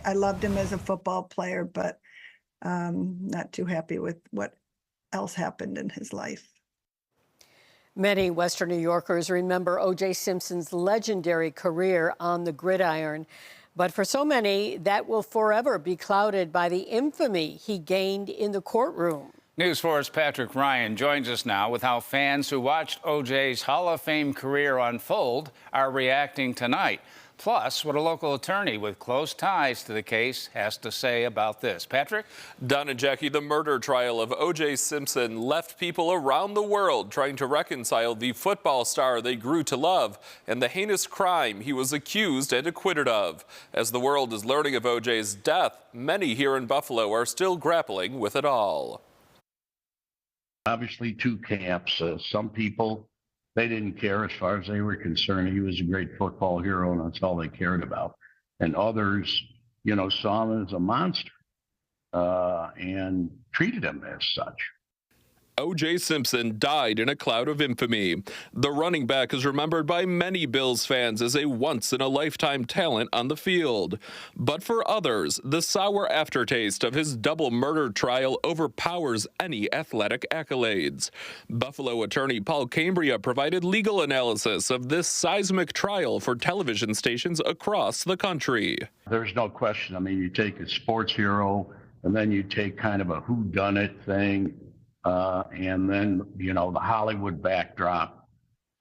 I loved him as a football player, but not too happy with what else happened in his life. Many Western New Yorkers remember O.J. Simpson's legendary career on the gridiron. But for so many, that will forever be clouded by the infamy he gained in the courtroom. News 4's Patrick Ryan joins us now with how fans who watched O.J.'s Hall of Fame career unfold are reacting tonight. Plus, what a local attorney with close ties to the case has to say about this. Patrick? Don and Jackie, the murder trial of O.J. Simpson left people around the world trying to reconcile the football star they grew to love and the heinous crime he was accused and acquitted of. As the world is learning of O.J.'s death, many here in Buffalo are still grappling with it all. Obviously, two camps. Some people, they didn't care as far as they were concerned. He was a great football hero, and that's all they cared about. And others, saw him as a monster and treated him as such. O.J. Simpson died in a cloud of infamy. The running back is remembered by many Bills fans as a once-in-a-lifetime talent on the field. But for others, the sour aftertaste of his double murder trial overpowers any athletic accolades. Buffalo attorney Paul Cambria provided legal analysis of this seismic trial for television stations across the country. There's no question. I mean, you take a sports hero, and then you take kind of a whodunit thing, and then, the Hollywood backdrop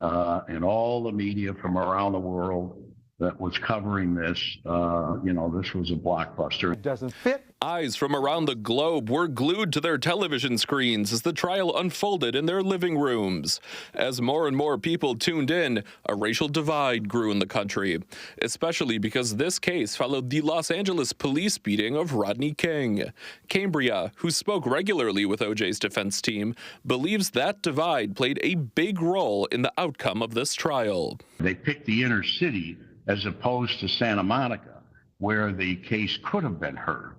and all the media from around the world that was covering this, this was a blockbuster. It doesn't fit. Eyes from around the globe were glued to their television screens as the trial unfolded in their living rooms. As more and more people tuned in, a racial divide grew in the country, especially because this case followed the Los Angeles police beating of Rodney King. Cambria, who spoke regularly with O.J.'s defense team, believes that divide played a big role in the outcome of this trial. They picked the inner city as opposed to Santa Monica, where the case could have been heard.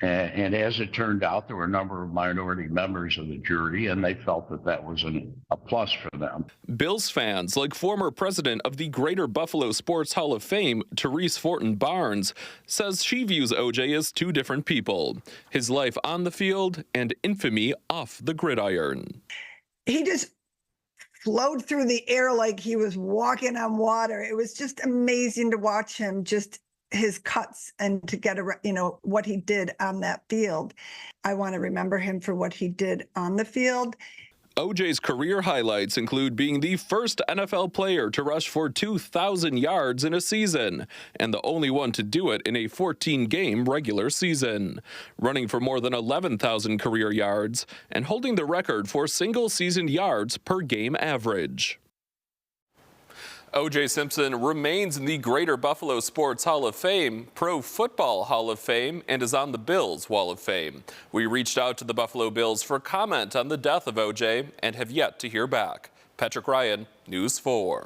And as it turned out, there were a number of minority members of the jury, and they felt that that was a plus for them. Bills fans, like former president of the Greater Buffalo Sports Hall of Fame, Therese Fortin Barnes, says she views O.J. as two different people: his life on the field and infamy off the gridiron. He just flowed through the air like he was walking on water. It was just amazing to watch him, just his cuts, and to get what he did on that field. I want to remember him for what he did on the field. O.J.'s career highlights include being the first NFL player to rush for 2,000 yards in a season, and the only one to do it in a 14-game regular season, running for more than 11,000 career yards, and holding the record for single-season yards per game average. O.J. Simpson remains in the Greater Buffalo Sports Hall of Fame, Pro Football Hall of Fame, and is on the Bills Wall of Fame. We reached out to the Buffalo Bills for comment on the death of O.J. and have yet to hear back. Patrick Ryan, News 4.